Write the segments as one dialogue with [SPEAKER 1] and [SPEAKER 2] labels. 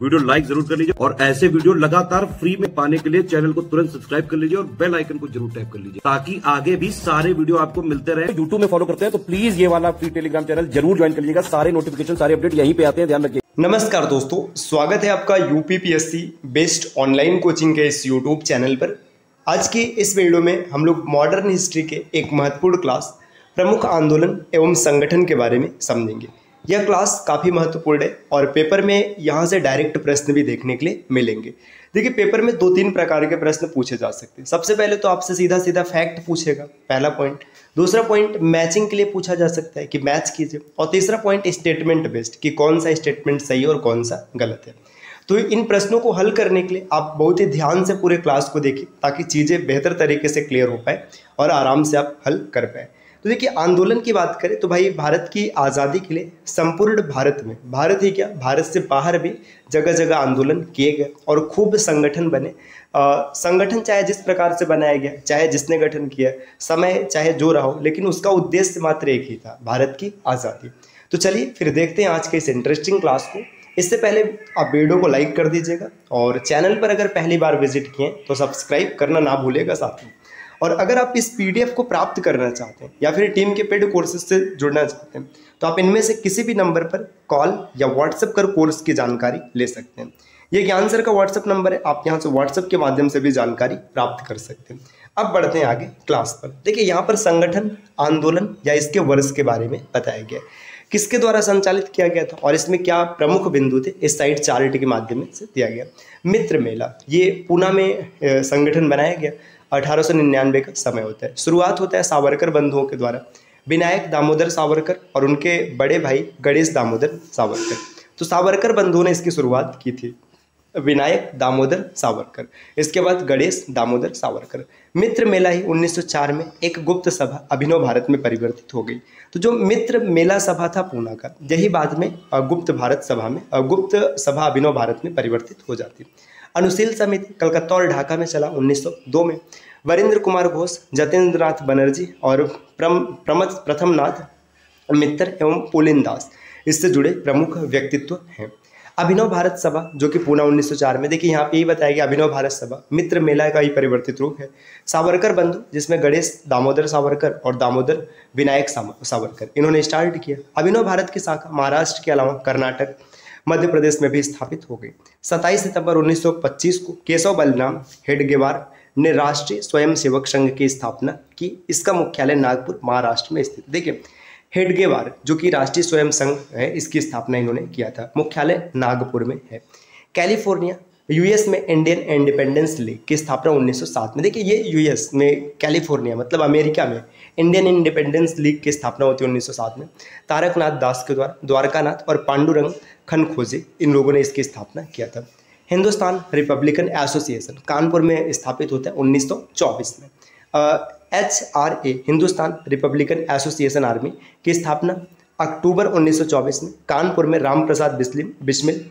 [SPEAKER 1] Video like जरूर कर लीजिए और ऐसे वीडियो लगातार फ्री में पाने के लिए चैनल को तुरंत सब्सक्राइब कर लीजिए और बेल आइकन को जरूर टैप कर लीजिए ताकि आगे भी सारे वीडियो आपको मिलते रहे। यूट्यूब में फॉलो करते हैं तो प्लीज ये वाला फ्री टेलीग्राम चैनल जरूर ज्वाइन कर लीजिएगा। सारे नोटिफिकेशन सारे अपडेट यहीं पे आते हैं, ध्यान रखिए।
[SPEAKER 2] नमस्कार दोस्तों, स्वागत है आपका यूपीपीएससी बेस्ड ऑनलाइन कोचिंग के इस यूट्यूब चैनल पर। आज की इस वीडियो में हम लोग मॉडर्न हिस्ट्री के एक महत्वपूर्ण क्लास प्रमुख आंदोलन एवं संगठन के बारे में समझेंगे। यह क्लास काफ़ी महत्वपूर्ण है और पेपर में यहाँ से डायरेक्ट प्रश्न भी देखने के लिए मिलेंगे। देखिए, पेपर में 2-3 प्रकार के प्रश्न पूछे जा सकते हैं। सबसे पहले तो आपसे सीधा सीधा फैक्ट पूछेगा, पहला पॉइंट। दूसरा पॉइंट मैचिंग के लिए पूछा जा सकता है कि मैच कीजिए, और तीसरा पॉइंट स्टेटमेंट बेस्ड कि कौन सा स्टेटमेंट सही है और कौन सा गलत है। तो इन प्रश्नों को हल करने के लिए आप बहुत ही ध्यान से पूरे क्लास को देखिए ताकि चीज़ें बेहतर तरीके से क्लियर हो पाए और आराम से आप हल कर पाए। तो देखिए, आंदोलन की बात करें तो भाई भारत की आज़ादी के लिए संपूर्ण भारत में, भारत ही क्या भारत से बाहर भी जगह जगह आंदोलन किए गए और खूब संगठन बने। संगठन चाहे जिस प्रकार से बनाया गया, चाहे जिसने गठन किया, समय चाहे जो रहा हो, लेकिन उसका उद्देश्य मात्र एक ही था, भारत की आज़ादी। तो चलिए फिर देखते हैं आज के इस इंटरेस्टिंग क्लास को। इससे पहले आप वीडियो को लाइक कर दीजिएगा और चैनल पर अगर पहली बार विजिट किए तो सब्सक्राइब करना ना भूलिएगा साथ में। और अगर आप इस पीडीएफ को प्राप्त करना चाहते हैं या फिर टीम के पेड कोर्सेज से जुड़ना चाहते हैं तो आप इनमें से किसी भी नंबर पर कॉल या व्हाट्सएप कर कोर्स की जानकारी ले सकते हैं। ये ज्ञान सर का व्हाट्सएप नंबर है, आप यहाँ से व्हाट्सएप के माध्यम से भी जानकारी प्राप्त कर सकते हैं। अब बढ़ते हैं आगे क्लास पर। देखिए, यहाँ पर संगठन आंदोलन या इसके वर्ष के बारे में बताया गया है, किसके द्वारा संचालित किया गया था और इसमें क्या प्रमुख बिंदु थे, इस साइड चार्ट के माध्यम से दिया गया। मित्र मेला, ये पूना में संगठन बनाया गया, 1899 का समय होता है। शुरुआत होता है सावरकर बंधुओं के द्वारा, विनायक दामोदर सावरकर और उनके बड़े भाई गणेश दामोदर सावरकर। तो सावरकर बंधुओं ने इसकी शुरुआत की थी, विनायक दामोदर सावरकर, इसके बाद गणेश दामोदर सावरकर। मित्र मेला ही 1904 में एक गुप्त सभा अभिनव भारत में परिवर्तित हो गई। तो जो मित्र मेला सभा था पूना का, यही बाद में गुप्त गुप्त सभा अभिनव भारत में परिवर्तित हो जाती। अनुशील समिति कलकत्ता और ढाका में चला 1902 में। वरिंद्र कुमार घोष, जतेंद्र नाथ बनर्जी और प्रथम नाथ मित्र एवं पुलिन दास इससे जुड़े प्रमुख व्यक्तित्व हैं। अभिनव भारत सभा जो कि पूना 1904 में, देखिए यहाँ पे ही बताया गया अभिनव भारत सभा मित्र मेला का ही परिवर्तित रूप है। सावरकर बंधु जिसमें गणेश दामोदर सावरकर और दामोदर विनायक सावरकर इन्होंने स्टार्ट किया। अभिनव भारत की शाखा महाराष्ट्र के अलावा कर्नाटक, मध्य प्रदेश में भी स्थापित हो गई। 27 सितंबर 1925 को केशव बलराम हेडगेवार ने राष्ट्रीय स्वयंसेवक संघ की स्थापना की। इसका मुख्यालय नागपुर महाराष्ट्र में स्थित। देखिए, हेडगेवार जो कि राष्ट्रीय स्वयं संघ है, इसकी स्थापना इन्होंने किया था, मुख्यालय नागपुर में है। कैलिफोर्निया यूएस में इंडियन इंडिपेंडेंस लीग की स्थापना 1907 में। देखिए, ये यूएस में कैलिफोर्निया मतलब अमेरिका में इंडियन इंडिपेंडेंस लीग की स्थापना होती है 1907 में। तारकनाथ दास के द्वारा, द्वारकानाथ और पांडुरंग खनखोजे इन लोगों ने इसकी स्थापना किया था। हिंदुस्तान रिपब्लिकन एसोसिएशन कानपुर में स्थापित होता है 1924 में। HRA Hindustan Republican association army की स्थापना अक्टूबर 1924 में कानपुर में राम प्रसाद बिस्मिल,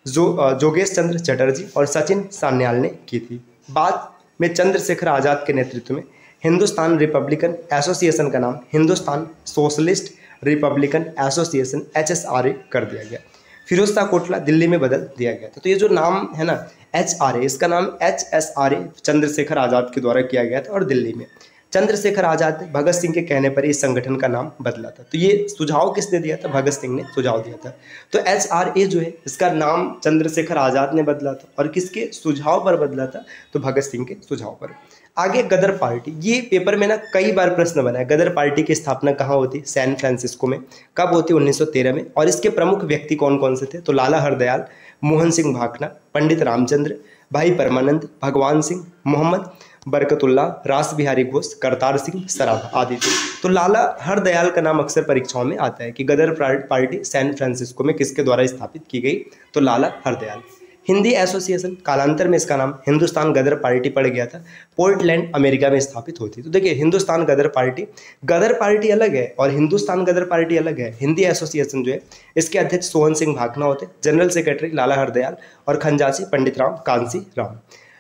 [SPEAKER 2] जोगेश चंद्र चटर्जी और सचिन सान्याल ने की थी। बाद में चंद्रशेखर आज़ाद के नेतृत्व में हिंदुस्तान रिपब्लिकन एसोसिएशन का नाम Hindustan socialist Republican association HSRA कर दिया गया। फिरोज शाह कोटला दिल्ली में बदल दिया गया था। तो ये जो नाम है ना HRA, इसका नाम HSRA चंद्रशेखर आज़ाद के द्वारा किया गया था और दिल्ली में चंद्रशेखर आज़ाद ने भगत सिंह के कहने पर इस संगठन का नाम बदला था। तो ये सुझाव किसने दिया था? भगत सिंह ने सुझाव दिया था। तो HRA जो है इसका नाम चंद्रशेखर आज़ाद ने बदला था और किसके सुझाव पर बदला था? तो भगत सिंह के सुझाव पर। आगे गदर पार्टी, ये पेपर में ना कई बार प्रश्न बना है। गदर पार्टी की स्थापना कहाँ होती? सैन फ्रांसिस्को में। कब होती? 1913 में। और इसके प्रमुख व्यक्ति कौन कौन से थे? तो लाला हरदयाल, मोहन सिंह भाखड़ा, पंडित रामचंद्र, भाई परमानंद, भगवान सिंह, मोहम्मद बरकतुल्ला, रास बिहारी घोष, करतार सिंह सराफ आदि थे। तो लाला हरदयाल का नाम अक्सर परीक्षाओं में आता है कि गदर पार्टी सैन फ्रांसिस्को में किसके द्वारा स्थापित की गई? तो लाला हरदयाल। हिंदी एसोसिएशन कालांतर में इसका नाम हिंदुस्तान गदर पार्टी पड़ गया था, पोर्टलैंड अमेरिका में स्थापित होती। तो देखिए, हिंदुस्तान गदर पार्टी अलग है और हिंदुस्तान गदर पार्टी अलग है। हिंदी एसोसिएशन जो है इसके अध्यक्ष सोहन सिंह भाखड़ा होते, जनरल सेक्रेटरी लाला हरदयाल और खंजाची Pandit Ram Kansi Ram.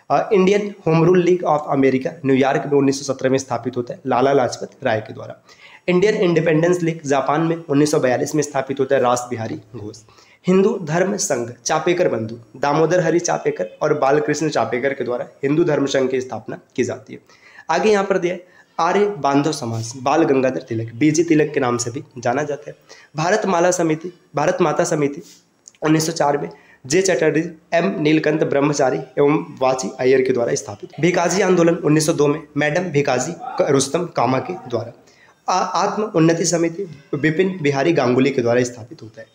[SPEAKER 2] Indian home rule league of America New York में 1917 में स्थापित होता है लाला लाजपत राय के द्वारा। इंडियन इंडिपेंडेंस लीग जापान में 1942 में स्थापित होता है रास बिहारी घोष। हिंदू धर्म संघ चापेकर बंधु दामोदर हरि चापेकर और बालकृष्ण चापेकर के द्वारा हिंदू धर्म संघ की स्थापना की जाती है। आगे यहाँ पर दिया है आर्य बांधव समाज बाल गंगाधर तिलक बीजी तिलक के नाम से भी जाना जाता है। भारत माता समिति 1904 में जे चटर्जी एम नीलकंठ ब्रह्मचारी एवं वाची अय्यर के द्वारा स्थापित। भिकाजी आंदोलन 1902 में मैडम भिकाजी रुस्तम कामा के द्वारा। आत्म उन्नति समिति विपिन बिहारी गांगुली के द्वारा स्थापित होता है।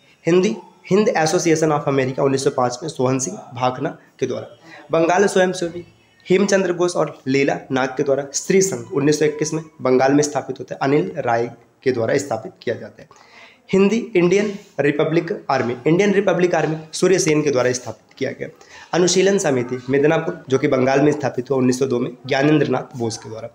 [SPEAKER 2] हिंद एसोसिएशन ऑफ अमेरिका 1905 में सोहन सिंह भाखना के द्वारा। बंगाल स्वयंसेवी हेमचंद्र घोष और लीला नाग के द्वारा। स्त्री संघ 1921 में बंगाल में स्थापित होता है, अनिल राय के द्वारा स्थापित किया जाता है। Indian Republic army Surya Sen के द्वारा स्थापित किया गया। अनुशीलन समिति मिदनापुर जो कि बंगाल में स्थापित हुआ 1902 में ज्ञानेंद्र नाथ बोस के द्वारा।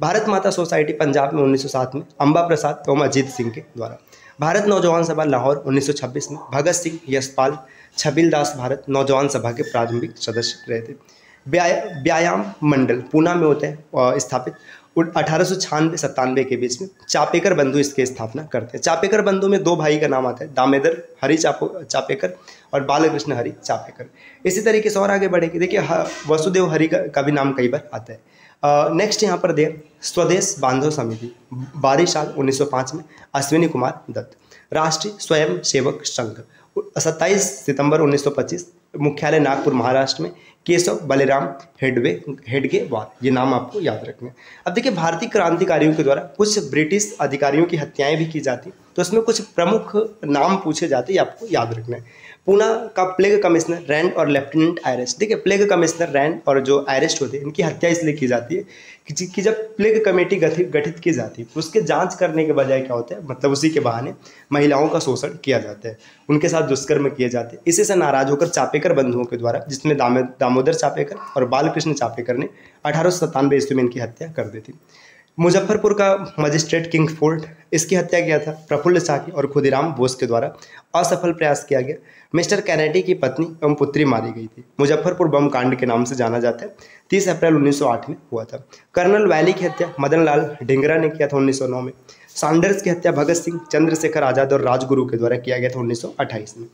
[SPEAKER 2] भारत माता सोसाइटी पंजाब में 1907 में अंबा प्रसाद एवं अजीत सिंह के द्वारा। भारत नौजवान सभा लाहौर 1926 में भगत सिंह यशपाल छबिल दास भारत नौजवान सभा के प्रारंभिक सदस्य रहे थे। व्यायाम मंडल पूना में होते हैं स्थापित 1896-97 के बीच में। चापेकर बंधु इसकी स्थापना करते हैं। चापेकर बंधु में दो भाई का नाम आता है, दामोदर हरि चापेकर और बालकृष्ण हरि चापेकर। इसी तरीके से और आगे बढ़ेंगे। देखिए वसुदेव हरि का भी नाम कई बार आता है। नेक्स्ट यहाँ पर दे स्वदेश बांधव समिति 12 साल 1905 में अश्विनी कुमार दत्त। राष्ट्रीय स्वयं सेवक संघ 27 सितंबर 1925 मुख्यालय नागपुर महाराष्ट्र में। केशव बलिराम हेडगेवार, ये नाम आपको याद रखना है। अब देखिए भारतीय क्रांतिकारियों के द्वारा कुछ ब्रिटिश अधिकारियों की हत्याएं भी की जाती, तो उसमें कुछ प्रमुख नाम पूछे जाते, ये आपको याद रखना है। पूना का प्लेग कमिश्नर रैंड और लेफ्टिनेंट आयरेस्ट। देखिए प्लेग कमिश्नर रैंड और जो आयरेस्ट होते हैं इनकी हत्या इसलिए की जाती है कि जब प्लेग कमेटी गठित की जाती है उसके जांच करने के बजाय क्या होता है, मतलब उसी के बहाने महिलाओं का शोषण किया जाता है, उनके साथ दुष्कर्म किए जाते हैं। इसी से नाराज होकर चापेकर बंधुओं के द्वारा, जिसमें दामोदर चापेकर और बालकृष्ण चापेकर ने 1897 ईस्वी में इनकी हत्या कर दी थी। मुजफ्फरपुर का मजिस्ट्रेट किंग फोर्ट, इसकी हत्या किया था प्रफुल्ल साकी और खुदीराम बोस के द्वारा। असफल प्रयास किया गया। मिस्टर कैनेडी की पत्नी एवं पुत्री मारी गई थी। मुजफ्फरपुर बम कांड के नाम से जाना जाता है। 30 अप्रैल 1908 में हुआ था। कर्नल वैली की हत्या मदन लाल ढींगरा ने किया था 1909 में। सैंडर्स की हत्या भगत सिंह, चंद्रशेखर आजाद और राजगुरु के द्वारा किया गया था 1928 में।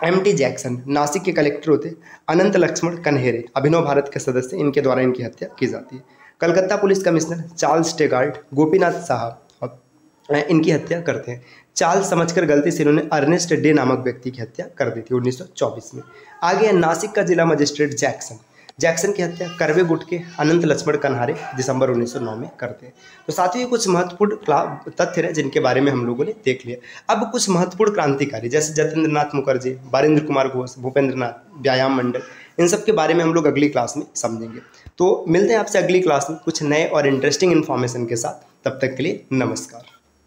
[SPEAKER 2] एम.टी. जैक्सन नासिक के कलेक्टर होते। अनंत लक्ष्मण कन्हेरे अभिनव भारत के सदस्य, इनके द्वारा इनकी हत्या की जाती है। Calcutta police commissioner Charles Tegart Gopinath साहब इनकी हत्या करते हैं। चार्ल्स समझकर गलती से इन्होंने अर्नेस्ट डे नामक व्यक्ति की हत्या कर दी थी 1924 में। आगे नासिक का जिला मजिस्ट्रेट जैक्सन की हत्या करवे गुट के अनंत लक्ष्मण कन्हारे दिसंबर 1909 में करते हैं। तो साथ ही कुछ महत्वपूर्ण तथ्य हैं जिनके बारे में हम लोगों ने देख लिया। अब कुछ महत्वपूर्ण क्रांतिकारी जैसे जतेंद्र नाथ मुखर्जी, बारेंद्र कुमार घोष, भूपेंद्र नाथ, व्यायाम मंडल, इन सब के बारे में हम लोग अगली क्लास में समझेंगे। तो मिलते हैं आपसे अगली क्लास में कुछ नए और इंटरेस्टिंग इन्फॉर्मेशन के साथ। तब तक के लिए नमस्कार।